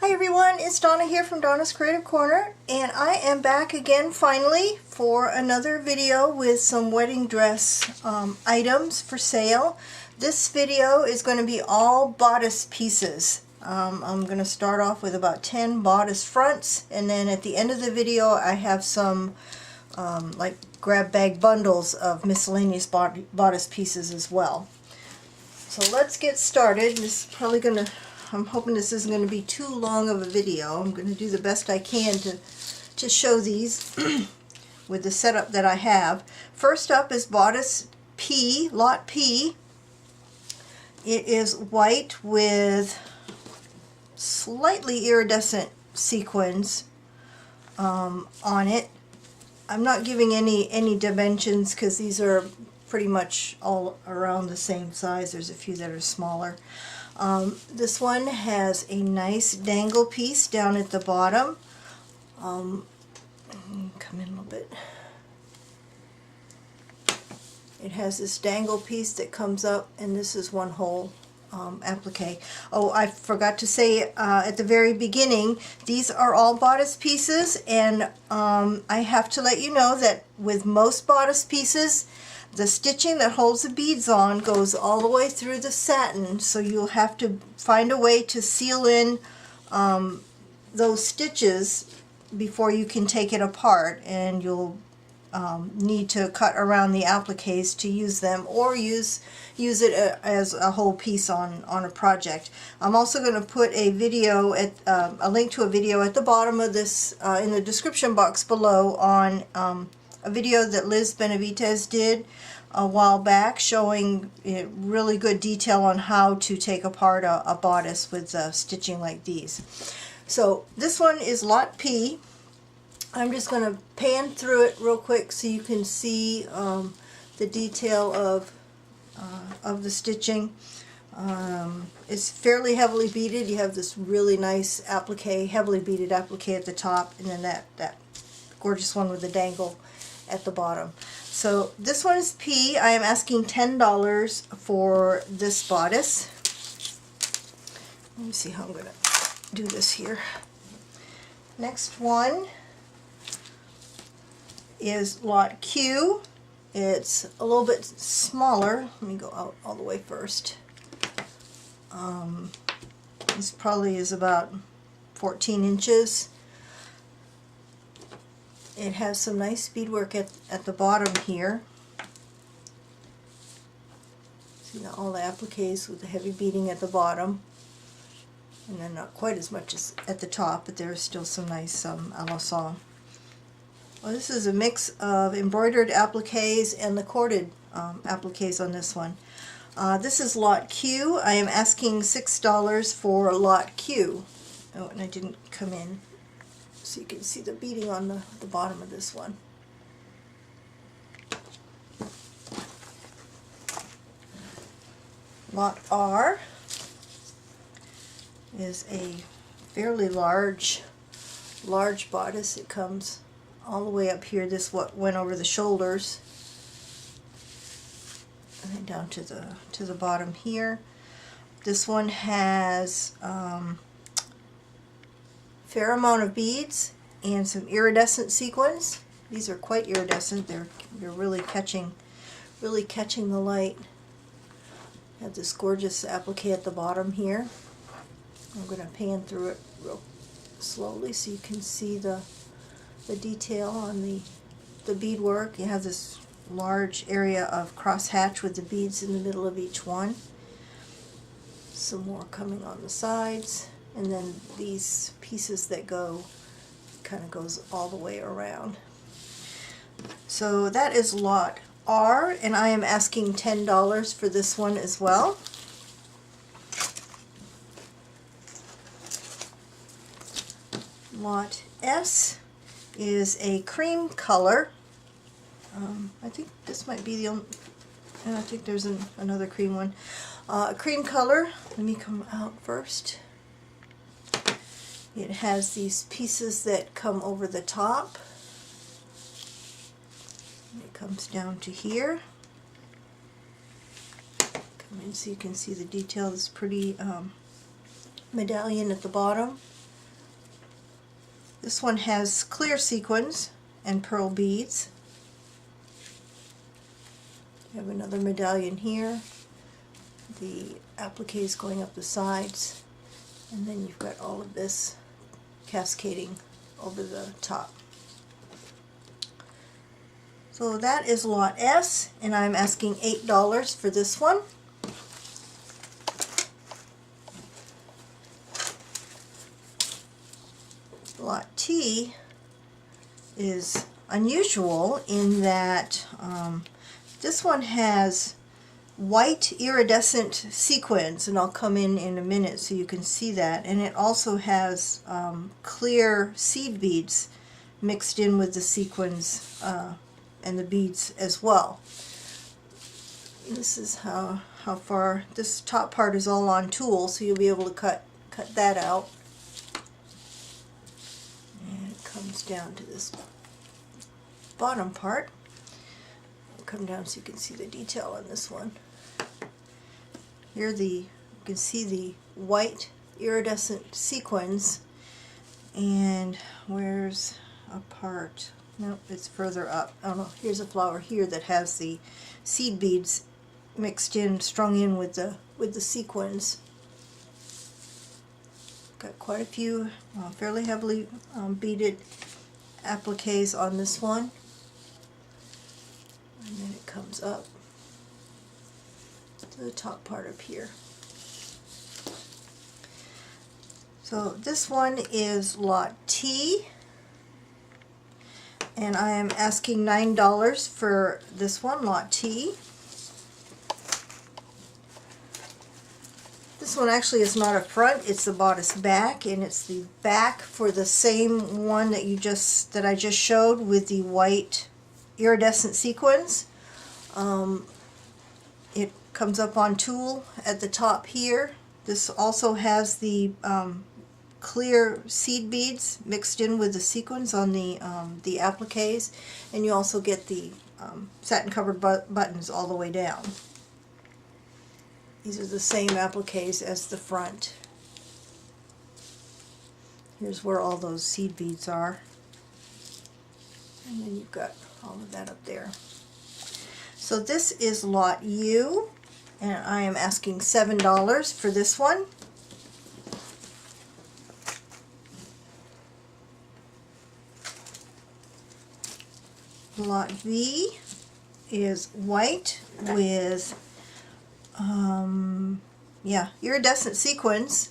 Hi everyone, it's Donna here from Donna's Creative Corner, and I am back again finally for another video with some wedding dress items for sale. This video is going to be all bodice pieces. I'm going to start off with about 10 bodice fronts, and then at the end of the video I have some like grab bag bundles of miscellaneous bodice pieces as well. So let's get started. This is probably going to I'm hoping this isn't going to be too long of a video. I'm going to do the best I can to show these with the setup that I have. First up is Bodice P, Lot P. It is white with slightly iridescent sequins on it. I'm not giving any dimensions because these are pretty much all around the same size. There's a few that are smaller. This one has a nice dangle piece down at the bottom. Come in a little bit. It has this dangle piece that comes up, and this is one whole applique. Oh, I forgot to say at the very beginning, these are all bodice pieces, and I have to let you know that with most bodice pieces, the stitching that holds the beads on goes all the way through the satin, so you'll have to find a way to seal in those stitches before you can take it apart, and you'll need to cut around the appliques to use them, or use it as a whole piece on a project. I'm also going to put a video at a link to a video at the bottom of this in the description box below on a video that Liz Benavides did a while back showing really good detail on how to take apart a bodice with stitching like these. So this one is Lot P. I'm just going to pan through it real quick so you can see the detail of the stitching. It's fairly heavily beaded. You have this really nice applique, heavily beaded applique at the top, and then that gorgeous one with the dangle at the bottom. So this one is P. I am asking $10 for this bodice. Let me see how I'm going to do this here. Next one is Lot Q. It's a little bit smaller. Let me go out all the way first. This probably is about 14 inches. It has some nice beadwork at the bottom here. See now all the appliques with the heavy beading at the bottom, and then not quite as much as at the top, but there's still some nice alençon. Well, this is a mix of embroidered appliques and the corded appliques on this one. This is Lot Q. I am asking $6 for Lot Q. Oh, and I didn't come in so you can see the beading on the bottom of this one. Lot R is a fairly large bodice. It comes all the way up here. This what went over the shoulders, and then down to the bottom here. This one has fair amount of beads and some iridescent sequins. These are quite iridescent. They're really catching the light. Have this gorgeous applique at the bottom here. I'm going to pan through it real slowly so you can see the detail on the beadwork. You have this large area of crosshatch with the beads in the middle of each one. Some more coming on the sides, and then these pieces that kind of goes all the way around. So that is Lot R, and I am asking $10 for this one as well. Lot S is a cream color. I think this might be the only, and I think there's another cream one. Cream color. Let me come out first. It has these pieces that come over the top. It comes down to here. Come in so you can see the detail. This pretty medallion at the bottom. This one has clear sequins and pearl beads. You have another medallion here. The appliques going up the sides, and then you've got all of this cascading over the top. So that is lot S, and I'm asking $8 for this one. Lot T is unusual in that this one has white iridescent sequins, and I'll come in a minute so you can see that, and it also has clear seed beads mixed in with the sequins and the beads as well. This is how far this top part is all on tool, so you'll be able to cut that out. And it comes down to this bottom part. I'll come down so you can see the detail on this one. Here you can see the white iridescent sequins, and where's a part? Nope, it's further up. Oh no, here's a flower here that has the seed beads mixed in, strung in with the sequins. Got quite a few fairly heavily beaded appliques on this one, and then it comes up to the top part up here. So this one is lot T, and I am asking $9 for this one, lot T. This one actually is not a front, it's the bodice back, and it's the back for the same one that I just showed with the white iridescent sequins. It comes up on tool at the top here. This also has the clear seed beads mixed in with the sequins on the appliques, and you also get the satin covered buttons all the way down. These are the same appliques as the front. Here's where all those seed beads are, and then you've got all of that up there. So this is lot U, and I am asking $7 for this one. Lot V is white with iridescent sequins.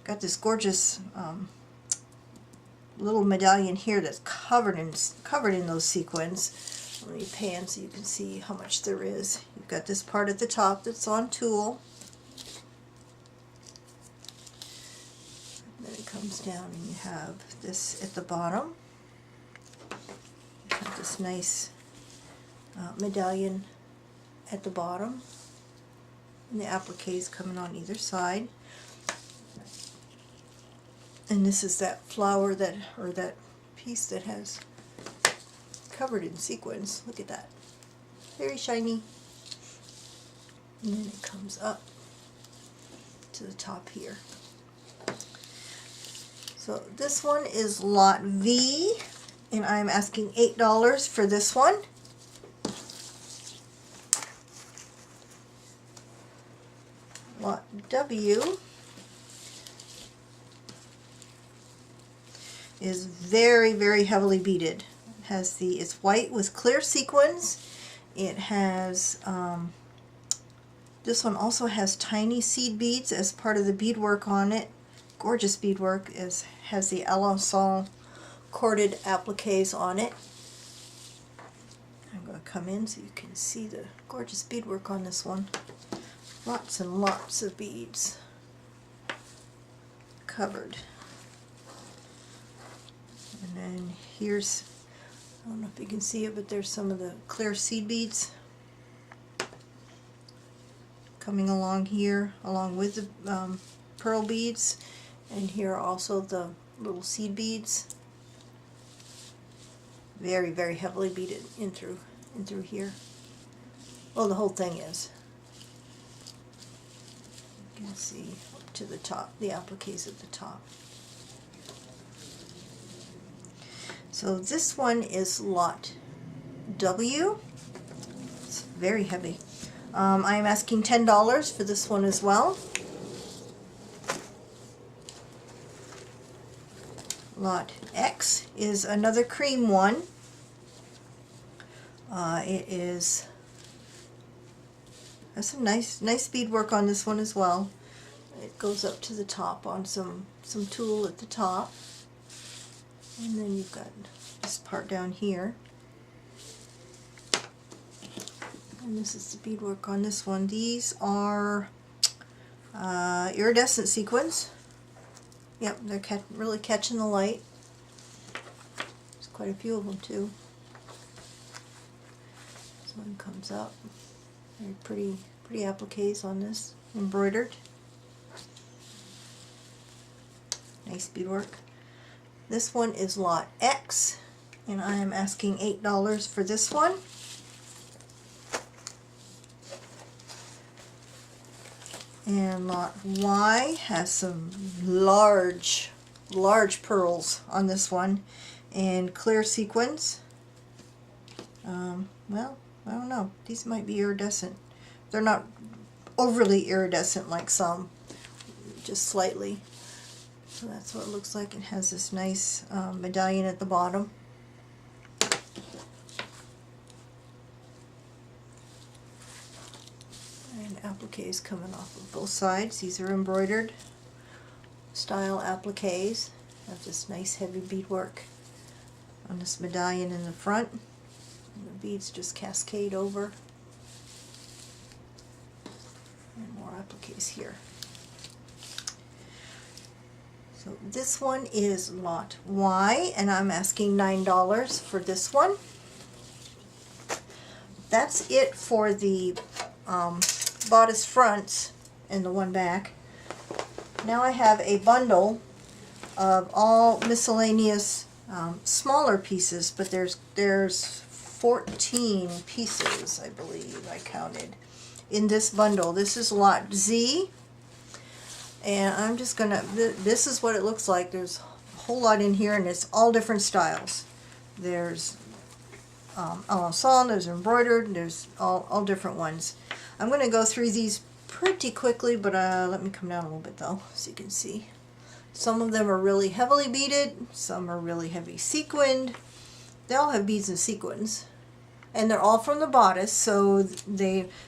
Got this gorgeous little medallion here that's covered in those sequins. Let me pan so you can see how much there is. You've got this part at the top that's on tool. And then it comes down and you have this at the bottom. You have this nice medallion at the bottom. And the appliques coming on either side. And this is that flower that piece that has covered in sequins. Look at that. Very shiny. And then it comes up to the top here. So this one is lot V, and I'm asking $8 for this one. Lot W is very, very heavily beaded. It has it's white with clear sequins. It has this one also has tiny seed beads as part of the beadwork on it. Gorgeous beadwork. Has the Alençon corded appliques on it. I'm going to come in so you can see the gorgeous beadwork on this one. Lots and lots of beads covered. And then here's, I don't know if you can see it, but there's some of the clear seed beads coming along here, along with the pearl beads. And here are also the little seed beads. Very, very heavily beaded in through here. Well, the whole thing is. You can see up to the top, the appliques at the top. So this one is lot W. It's very heavy. I am asking $10 for this one as well. Lot X is another cream one. It is has some nice beadwork on this one as well. It goes up to the top on some tulle at the top, and then you've got this part down here. And this is the beadwork on this one. These are iridescent sequins. Yep, they're really catching the light. There's quite a few of them too. This one comes up. Very pretty appliques on this, embroidered. Nice beadwork. This one is lot X, and I am asking $8 for this one. And lot Y has some large pearls on this one, and clear sequins. Well, I don't know. These might be iridescent. They're not overly iridescent like some, just slightly. So that's what it looks like. It has this nice medallion at the bottom. And appliques coming off of both sides. These are embroidered style appliques. Have this nice heavy beadwork on this medallion in the front. And the beads just cascade over. And more appliques here. So this one is lot Y, and I'm asking $9 for this one. That's it for the bodice fronts and the one back. Now I have a bundle of all miscellaneous smaller pieces, but there's 14 pieces, I believe I counted, in this bundle. This is lot Z, and I'm just gonna, this is what it looks like. There's a whole lot in here, and it's all different styles. There's ensemble, there's embroidered, there's all different ones. I'm going to go through these pretty quickly, but let me come down a little bit though, so you can see. Some of them are really heavily beaded, some are really heavy sequined. They all have beads and sequins, and they're all from the bodice, so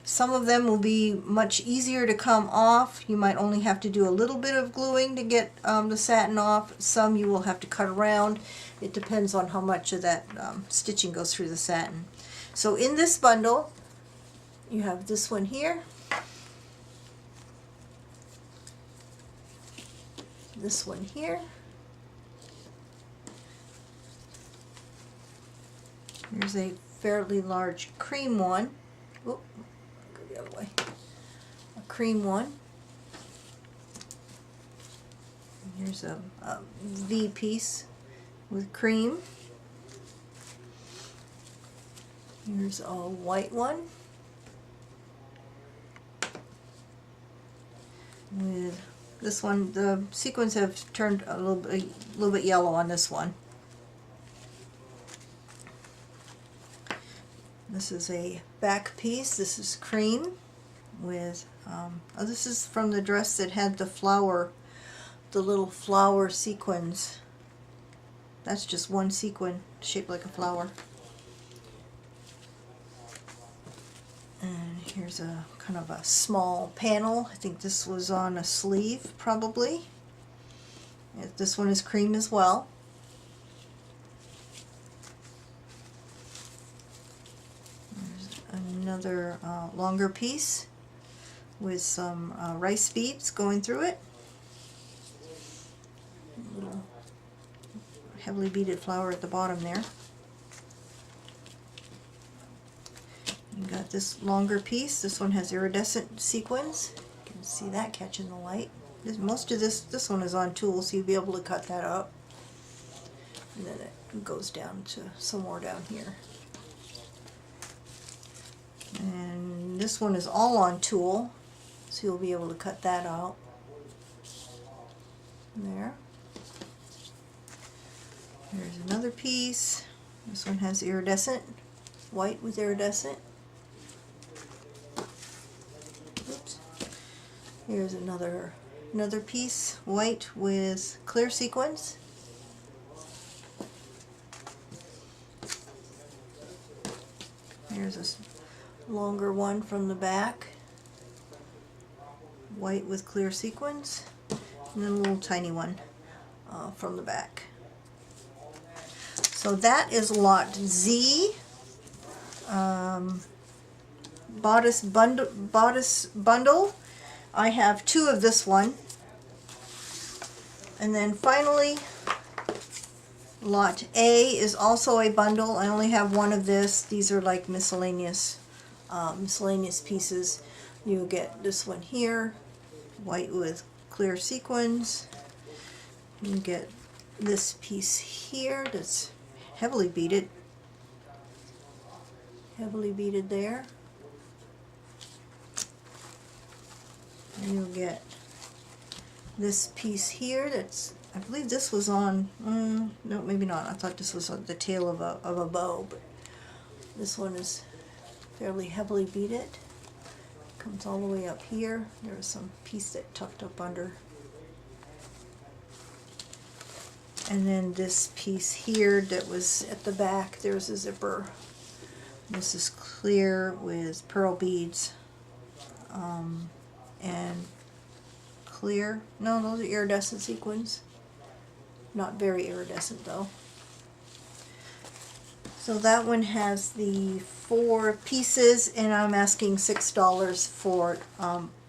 some of them will be much easier to come off. You might only have to do a little bit of gluing to get the satin off. Some you will have to cut around. It depends on how much of that stitching goes through the satin. So in this bundle, you have this one here, this one here, here's a fairly large cream one. Oop, go the other way. A cream one. And here's a V piece with cream. Here's a white one with this one. The sequins have turned a little bit yellow on this one. This is a back piece. This is cream with, this is from the dress that had the little flower sequins. That's just one sequin shaped like a flower. And here's a kind of a small panel. I think this was on a sleeve, probably. This one is cream as well. Another longer piece with some rice beads going through it. A little heavily beaded flower at the bottom there. You got this longer piece. This one has iridescent sequins. You can see that catching the light. Most of this one is on tulle, so you'll be able to cut that up. And then it goes down to some more down here. And this one is all on tulle, so you'll be able to cut that out. There. Here's another piece. This one has iridescent, white with iridescent. Oops. Here's another piece, white with clear sequins. Here's a longer one from the back, white with clear sequins, and then a little tiny one from the back. So that is lot Z. Bodice bundle. I have 2 of this one. And then finally, lot A is also a bundle. I only have 1 of this. These are like miscellaneous pieces. You get this one here, white with clear sequins. You get this piece here that's heavily beaded there. And you'll get this piece here that's, I believe this was on, no, maybe not. I thought this was on the tail of a bow, but this one is fairly heavily beaded. Comes all the way up here. There's some piece that tucked up under. And then this piece here that was at the back, there's a zipper. This is clear with pearl beads. And clear, no, those are iridescent sequins. Not very iridescent though. So that one has the 4 pieces, and I'm asking $6 for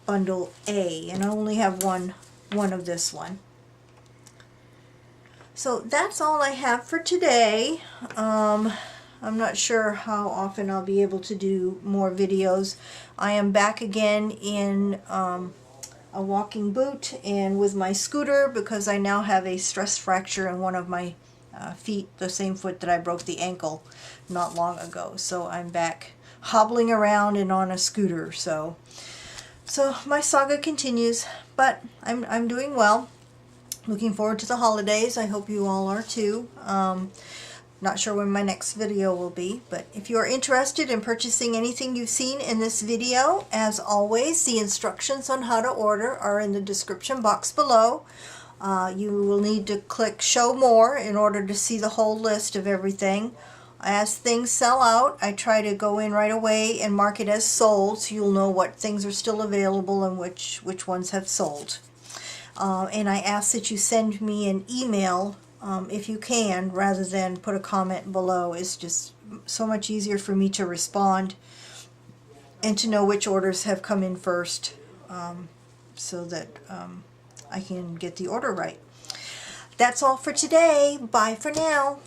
bundle A, and I only have one of this one. So that's all I have for today. I'm not sure how often I'll be able to do more videos. I am back again in a walking boot and with my scooter because I now have a stress fracture in one of my feet, the same foot that I broke the ankle not long ago. So I'm back hobbling around and on a scooter. So my saga continues, but I'm doing well. Looking forward to the holidays. I hope you all are too. Not sure when my next video will be, but if you are interested in purchasing anything you've seen in this video, as always, the instructions on how to order are in the description box below. You will need to click Show More in order to see the whole list of everything. As things sell out, I try to go in right away and mark it as sold, so you'll know what things are still available and which ones have sold. And I ask that you send me an email if you can, rather than put a comment below. It's just so much easier for me to respond and to know which orders have come in first, so that I can get the order right. That's all for today. Bye for now.